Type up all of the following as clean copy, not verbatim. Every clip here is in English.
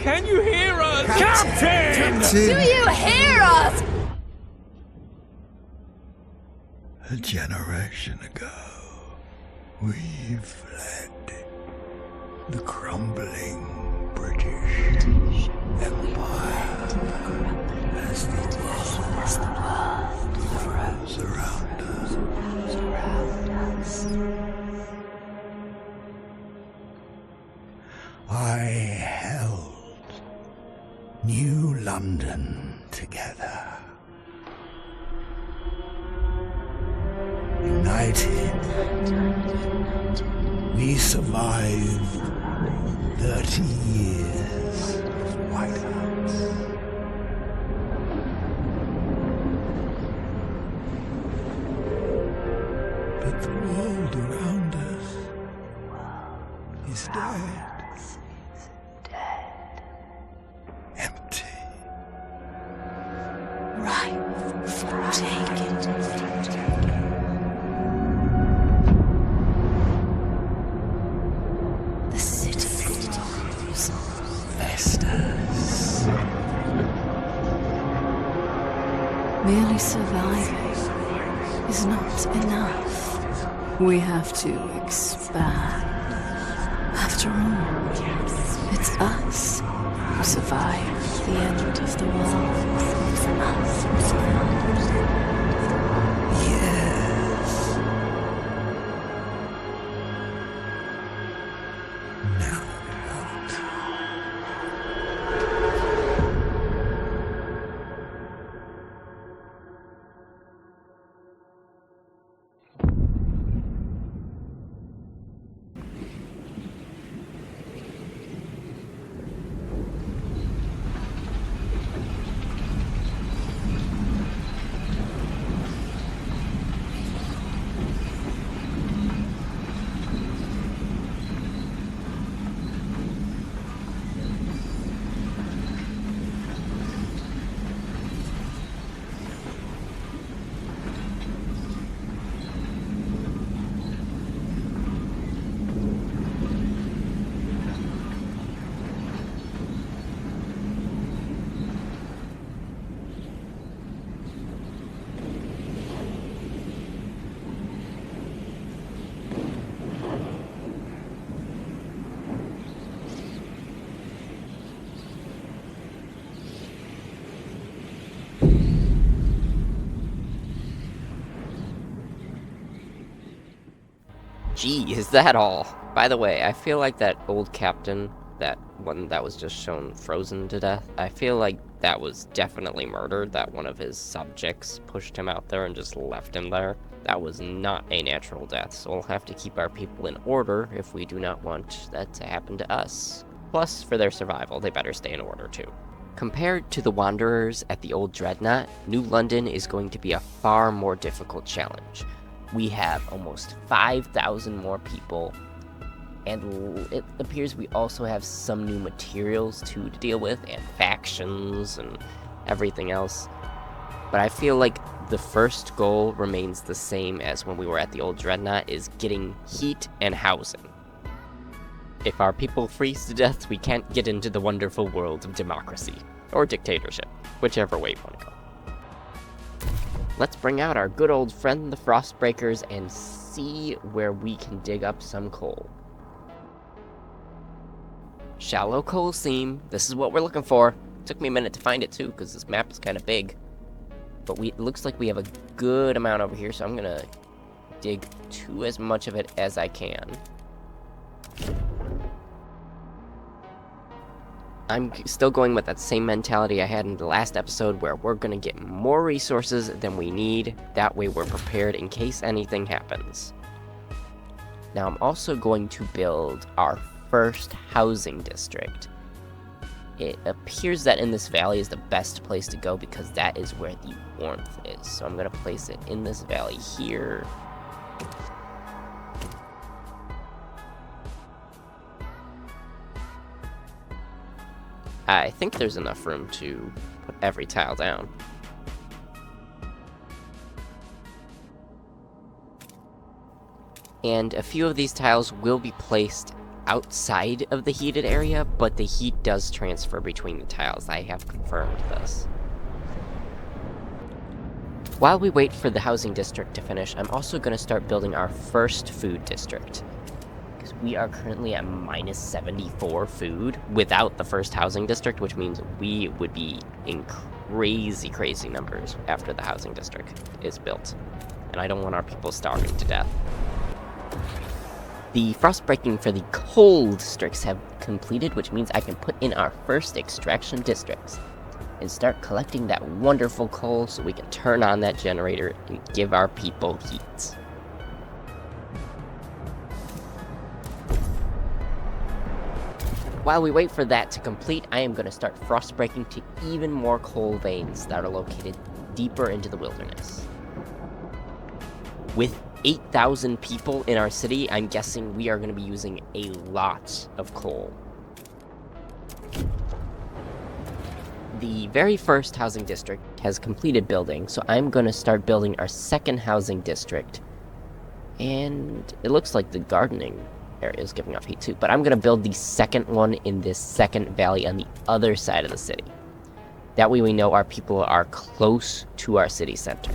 Can you hear us? Captain! Do you hear us? A generation ago, we fled the crumbling British Empire as the world grows around us. I held New London together. United, we survived 30 years of whiteouts. But the world around us is dead. Empty. Ripe for taking. The city grows. Festers. Merely surviving is not enough. We have to expand. After all, it's us who survived the end of the world. It's us who survived. Yes. Now what? Gee, is that all? By the way, I feel like that old captain, that one that was just shown frozen to death, I feel like that was definitely murdered, that one of his subjects pushed him out there and just left him there. That was not a natural death, so we'll have to keep our people in order if we do not want that to happen to us. Plus, for their survival, they better stay in order too. Compared to the Wanderers at the old Dreadnought, New London is going to be a far more difficult challenge. We have almost 5,000 more people, and it appears we also have some new materials too to deal with, and factions and everything else. But I feel like the first goal remains the same as when we were at the old Dreadnought, is getting heat and housing. If our people freeze to death, we can't get into the wonderful world of democracy, or dictatorship, whichever way you want to go. Let's bring out our good old friend, the Frostbreakers, and see where we can dig up some coal. Shallow coal seam. This is what we're looking for. Took me a minute to find it too, because this map is kind of big. But it looks like we have a good amount over here, so I'm gonna dig to as much of it as I can. I'm still going with that same mentality I had in the last episode, where we're gonna get more resources than we need. That way we're prepared in case anything happens. Now I'm also going to build our first housing district. It appears that in this valley is the best place to go because that is where the warmth is. So I'm gonna place it in this valley here. I think there's enough room to put every tile down. And a few of these tiles will be placed outside of the heated area, but the heat does transfer between the tiles. I have confirmed this. While we wait for the housing district to finish, I'm also going to start building our first food district. Because we are currently at minus 74 food without the first housing district, which means we would be in crazy numbers after the housing district is built. And I don't want our people starving to death. The frost breaking for the coal districts have completed, which means I can put in our first extraction districts and start collecting that wonderful coal so we can turn on that generator and give our people heat. While we wait for that to complete, I am going to start frost breaking to even more coal veins that are located deeper into the wilderness. With 8,000 people in our city, I'm guessing we are going to be using a lot of coal. The very first housing district has completed building, so I'm going to start building our second housing district. And it looks like the gardening area is giving off heat too, but I'm going to build the second one in this second valley on the other side of the city. That way we know our people are close to our city center.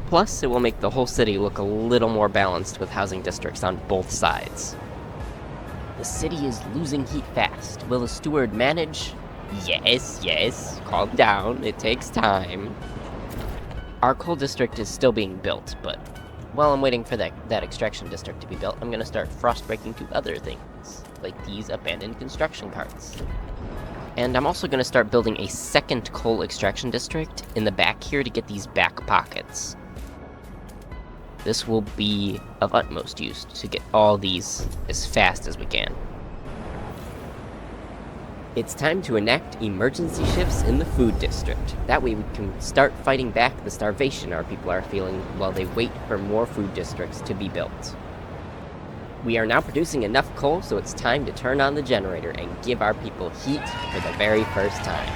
Plus, it will make the whole city look a little more balanced with housing districts on both sides. The city is losing heat fast. Will the steward manage? Yes, calm down, it takes time. Our coal district is still being built, but while I'm waiting for that extraction district to be built, I'm gonna start frost breaking to other things, like these abandoned construction carts. And I'm also gonna start building a second coal extraction district in the back here to get these back pockets. This will be of utmost use to get all these as fast as we can. It's time to enact emergency shifts in the food district. That way we can start fighting back the starvation our people are feeling while they wait for more food districts to be built. We are now producing enough coal, so it's time to turn on the generator and give our people heat for the very first time.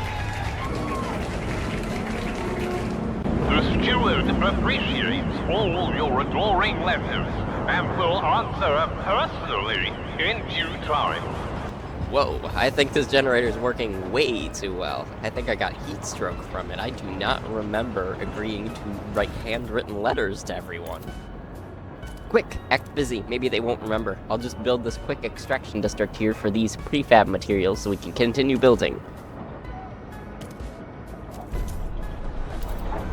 The steward appreciates all your adoring letters and will answer them personally in due time. Whoa, I think this generator is working way too well. I think I got heat stroke from it. I do not remember agreeing to write handwritten letters to everyone. Quick, act busy. Maybe they won't remember. I'll just build this quick extraction district here for these prefab materials so we can continue building.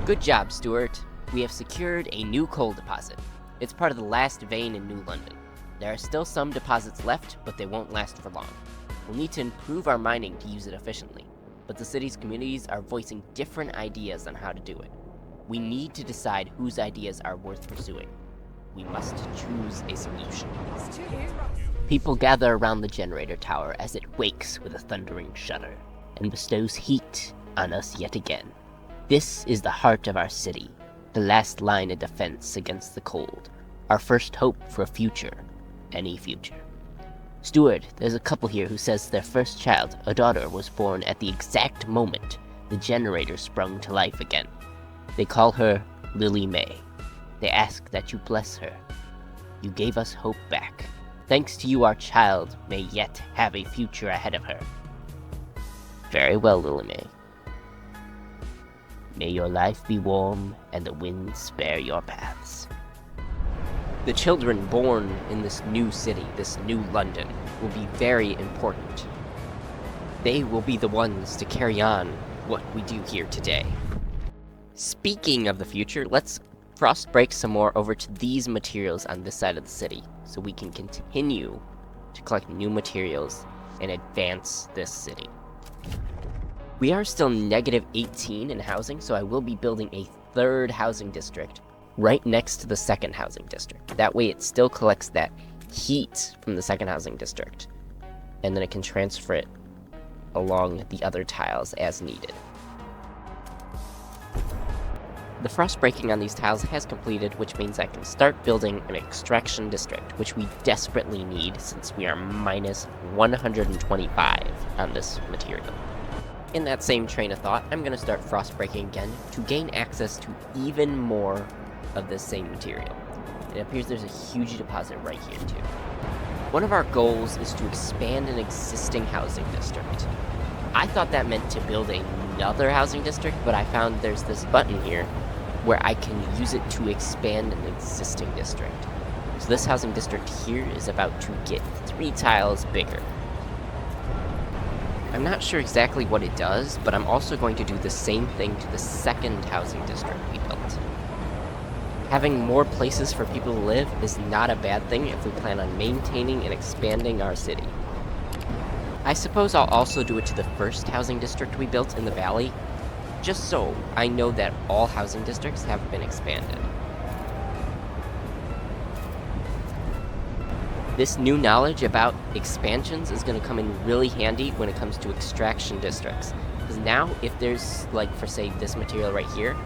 Good job, Stuart. We have secured a new coal deposit. It's part of the last vein in New London. There are still some deposits left, but they won't last for long. We'll need to improve our mining to use it efficiently, but the city's communities are voicing different ideas on how to do it. We need to decide whose ideas are worth pursuing. We must choose a solution. People gather around the generator tower as it wakes with a thundering shudder and bestows heat on us yet again. This is the heart of our city, the last line of defense against the cold, our first hope for a future, any future. Steward, there's a couple here who says their first child, a daughter, was born at the exact moment the generator sprung to life again. They call her Lily May. They ask that you bless her. You gave us hope back. Thanks to you, our child may yet have a future ahead of her. Very well, Lily May. May your life be warm and the winds spare your paths. The children born in this new city, this new London, will be very important. They will be the ones to carry on what we do here today. Speaking of the future, let's frost break some more over to these materials on this side of the city, so we can continue to collect new materials and advance this city. We are still negative 18 in housing, so I will be building a third housing district right next to the second housing district. That way it still collects that heat from the second housing district, and then it can transfer it along the other tiles as needed. The frost breaking on these tiles has completed, which means I can start building an extraction district, which we desperately need since we are minus 125 on this material. In that same train of thought, I'm going to start frost breaking again to gain access to even more of this same material. It appears there's a huge deposit right here too. One of our goals is to expand an existing housing district. I thought that meant to build another housing district, but I found there's this button here where I can use it to expand an existing district. So this housing district here is about to get 3 tiles bigger. I'm not sure exactly what it does, but I'm also going to do the same thing to the second housing district we built. Having more places for people to live is not a bad thing if we plan on maintaining and expanding our city. I suppose I'll also do it to the first housing district we built in the valley, just so I know that all housing districts have been expanded. This new knowledge about expansions is going to come in really handy when it comes to extraction districts. Because now, if there's, like, for say, this material right here,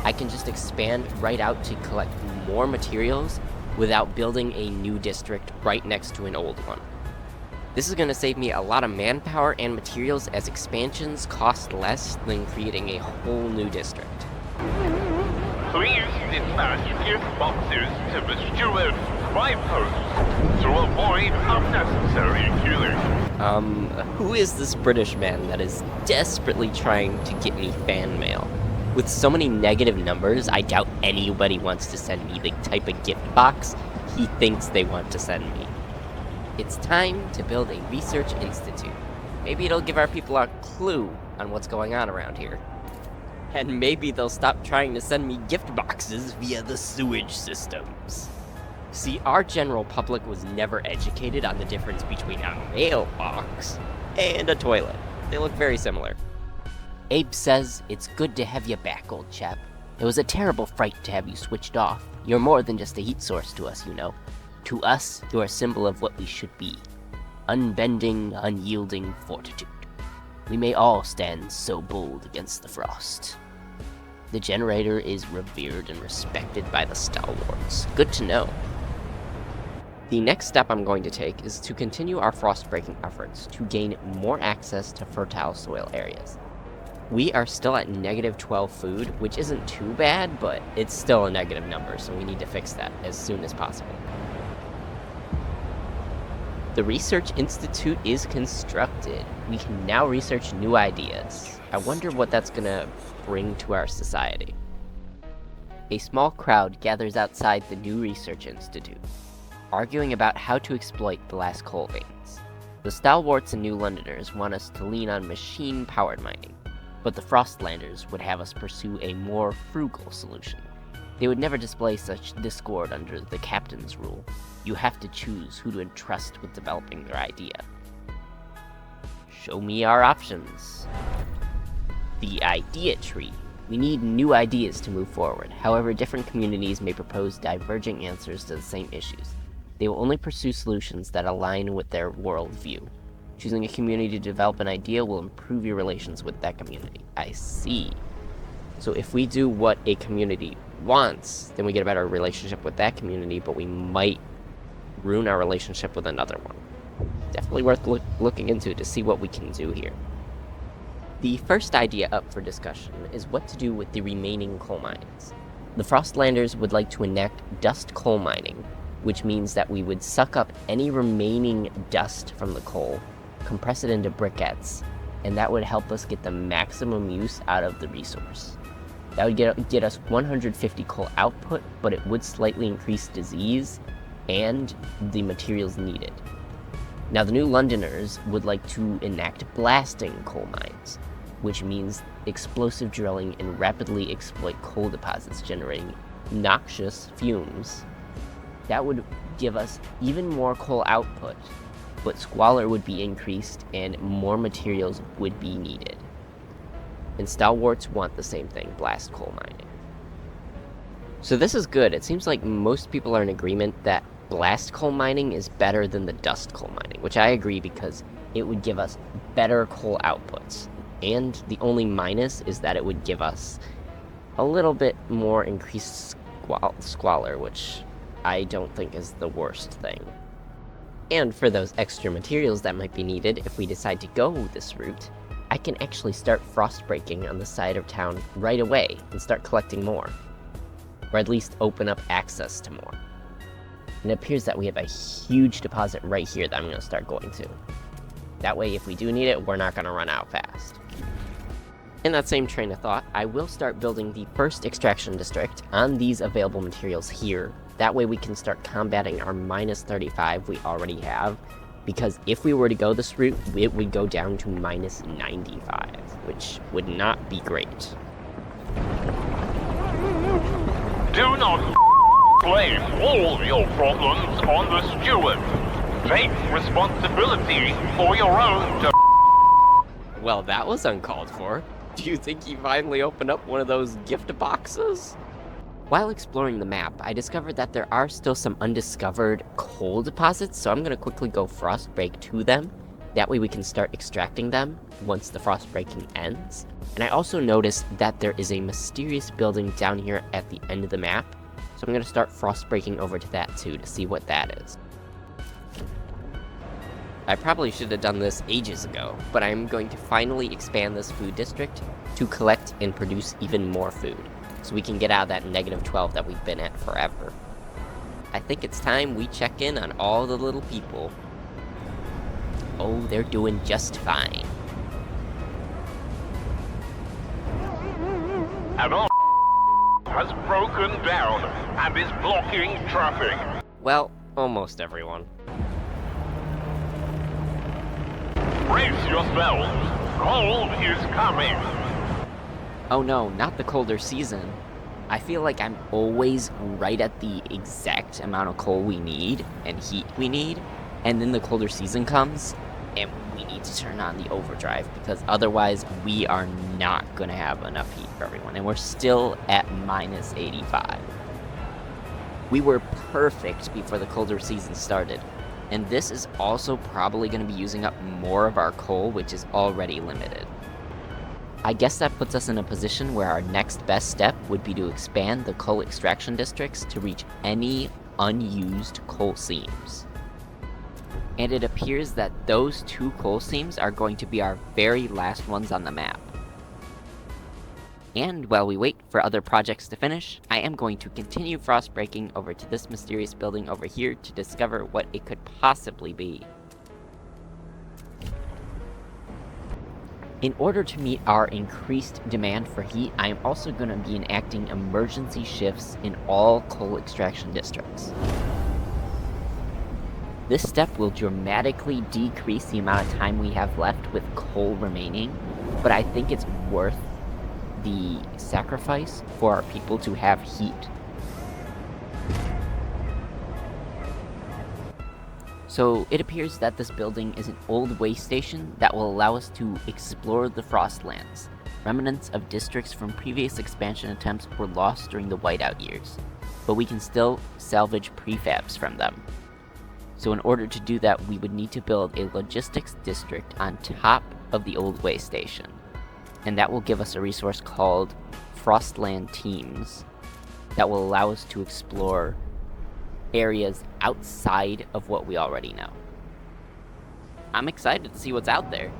I can just expand right out to collect more materials without building a new district right next to an old one. This is going to save me a lot of manpower and materials, as expansions cost less than creating a whole new district. Please dispatch gift boxes to the steward's supply post to avoid unnecessary queuing. Who is this British man that is desperately trying to get me fan mail? With so many negative numbers, I doubt anybody wants to send me the type of gift box he thinks they want to send me. It's time to build a research institute. Maybe it'll give our people a clue on what's going on around here. And maybe they'll stop trying to send me gift boxes via the sewage systems. See, our general public was never educated on the difference between a mailbox and a toilet. They look very similar. Abe says, "It's good to have you back, old chap. It was a terrible fright to have you switched off. You're more than just a heat source to us, you know. To us, you're a symbol of what we should be. Unbending, unyielding fortitude. We may all stand so bold against the frost." The generator is revered and respected by the stalwarts. Good to know. The next step I'm going to take is to continue our frost breaking efforts to gain more access to fertile soil areas. We are still at -12 food, which isn't too bad, but it's still a negative number, so we need to fix that as soon as possible. The Research Institute is constructed. We can now research new ideas. I wonder what that's gonna bring to our society. A small crowd gathers outside the new Research Institute, arguing about how to exploit the last coal veins. The stalwarts and New Londoners want us to lean on machine-powered mining, but the Frostlanders would have us pursue a more frugal solution. They would never display such discord under the captain's rule. You have to choose who to entrust with developing their idea. Show me our options. The idea tree. We need new ideas to move forward. However, different communities may propose diverging answers to the same issues. They will only pursue solutions that align with their worldview. Choosing a community to develop an idea will improve your relations with that community. I see. So if we do what a community wants, then we get a better relationship with that community, but we might ruin our relationship with another one. Definitely worth looking into to see what we can do here. The first idea up for discussion is what to do with the remaining coal mines. The Frostlanders would like to enact dust coal mining, which means that we would suck up any remaining dust from the coal, compress it into briquettes, and that would help us get the maximum use out of the resource. That would get us 150 coal output, but it would slightly increase disease and the materials needed. Now, the New Londoners would like to enact blasting coal mines, which means explosive drilling and rapidly exploit coal deposits, generating noxious fumes. That would give us even more coal output, but squalor would be increased and more materials would be needed. And stalwarts want the same thing, blast coal mining. So this is good. It seems like most people are in agreement that blast coal mining is better than the dust coal mining, which I agree because it would give us better coal outputs. And the only minus is that it would give us a little bit more increased squalor, which I don't think is the worst thing. And for those extra materials that might be needed if we decide to go this route, I can actually start frost breaking on the side of town right away and start collecting more. Or at least open up access to more. And it appears that we have a huge deposit right here that I'm going to start going to. That way, if we do need it, we're not going to run out fast. In that same train of thought, I will start building the first extraction district on these available materials here. That way we can start combating our minus 35 we already have, because if we were to go this route, it would go down to minus 95, which would not be great. Do not blame all your problems on the steward. Take responsibility for your own. Well, that was uncalled for. Do you think he finally opened up one of those gift boxes? While exploring the map, I discovered that there are still some undiscovered coal deposits, so I'm going to quickly go frostbreak to them. That way we can start extracting them once the frostbreaking ends. And I also noticed that there is a mysterious building down here at the end of the map, so I'm going to start frostbreaking over to that too to see what that is. I probably should have done this ages ago, but I'm going to finally expand this food district to collect and produce even more food, so we can get out of that negative 12 that we've been at forever. I think it's time we check in on all the little people. Oh, they're doing just fine. And our has broken down and is blocking traffic. Well, almost everyone. Brace yourselves. Cold is coming. Oh no, not the colder season. I feel like I'm always right at the exact amount of coal we need and heat we need, and then the colder season comes, and we need to turn on the overdrive, because otherwise we are not going to have enough heat for everyone, and we're still at minus 85. We were perfect before the colder season started, and this is also probably going to be using up more of our coal, which is already limited. I guess that puts us in a position where our next best step would be to expand the coal extraction districts to reach any unused coal seams. And it appears that those 2 coal seams are going to be our very last ones on the map. And while we wait for other projects to finish, I am going to continue frostbreaking over to this mysterious building over here to discover what it could possibly be. In order to meet our increased demand for heat, I am also going to be enacting emergency shifts in all coal extraction districts. This step will dramatically decrease the amount of time we have left with coal remaining, but I think it's worth the sacrifice for our people to have heat. So it appears that this building is an old way station that will allow us to explore the Frostlands. Remnants of districts from previous expansion attempts were lost during the whiteout years, but we can still salvage prefabs from them. So in order to do that, we would need to build a logistics district on top of the old way station. And that will give us a resource called Frostland Teams that will allow us to explore areas outside of what we already know. I'm excited to see what's out there.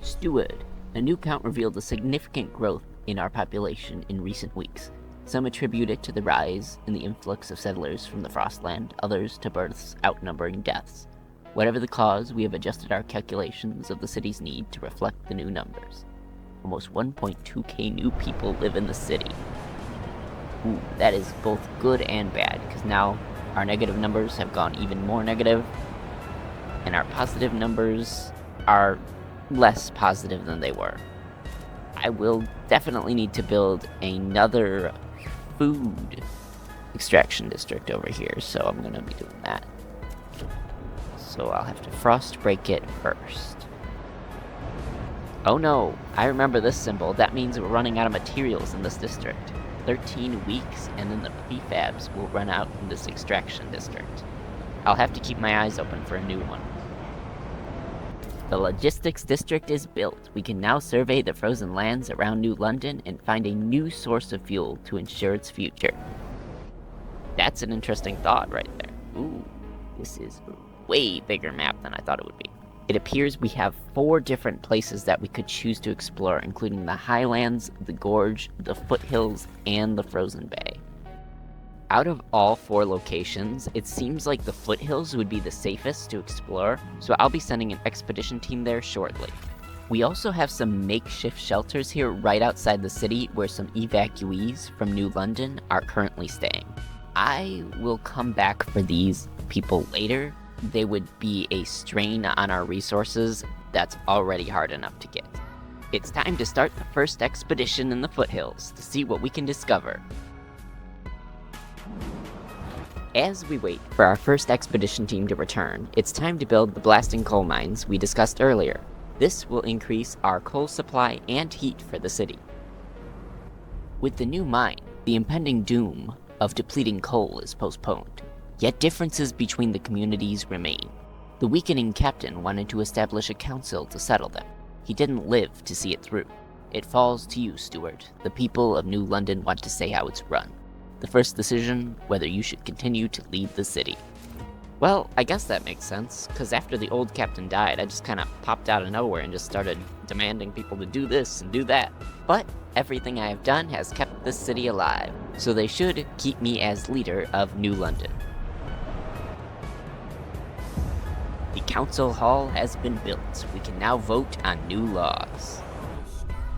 Steward. A new count revealed a significant growth in our population in recent weeks. Some attribute it to the rise in the influx of settlers from the Frostland, others to births outnumbering deaths. Whatever the cause, we have adjusted our calculations of the city's need to reflect the new numbers. Almost 1.2k new people live in the city. Ooh, that is both good and bad, because now our negative numbers have gone even more negative, and our positive numbers are less positive than they were. I will definitely need to build another food extraction district over here, so I'm going to be doing that. So I'll have to frost break it first. Oh no, I remember this symbol. That means we're running out of materials in this district. 13 weeks, and then the prefabs will run out in this extraction district. I'll have to keep my eyes open for a new one. The logistics district is built. We can now survey the frozen lands around New London and find a new source of fuel to ensure its future. That's an interesting thought right there. Ooh, this is a way bigger map than I thought it would be. It appears we have 4 different places that we could choose to explore, including the Highlands, the Gorge, the Foothills, and the Frozen Bay. Out of all 4 locations, it seems like the foothills would be the safest to explore, so I'll be sending an expedition team there shortly. We also have some makeshift shelters here right outside the city where some evacuees from New London are currently staying. I will come back for these people later. They would be a strain on our resources that's already hard enough to get. It's time to start the first expedition in the foothills to see what we can discover. As we wait for our first expedition team to return, it's time to build the blasting coal mines we discussed earlier. This will increase our coal supply and heat for the city. With the new mine, the impending doom of depleting coal is postponed, yet differences between the communities remain. The weakening captain wanted to establish a council to settle them. He didn't live to see it through. It falls to you, Stuart. The people of New London want to say how it's run. The first decision, whether you should continue to lead the city. Well, I guess that makes sense, because after the old captain died, I just kind of popped out of nowhere and just started demanding people to do this and do that. But everything I have done has kept this city alive, so they should keep me as leader of New London. The council hall has been built. We can now vote on new laws.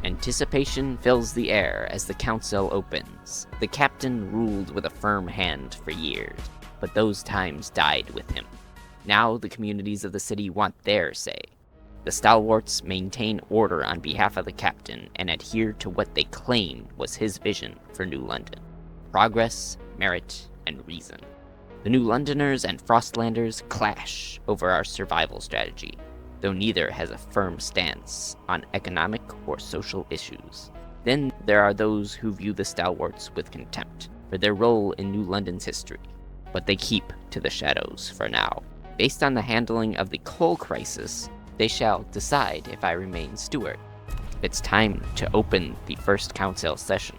Anticipation fills the air as the council opens. The captain ruled with a firm hand for years, but those times died with him. Now the communities of the city want their say. The stalwarts maintain order on behalf of the captain and adhere to what they claim was his vision for New London. Progress, merit, and reason. The New Londoners and Frostlanders clash over our survival strategy, though neither has a firm stance on economic or social issues. Then there are those who view the stalwarts with contempt for their role in New London's history, but they keep to the shadows for now. Based on the handling of the coal crisis, they shall decide if I remain steward. It's time to open the first council session.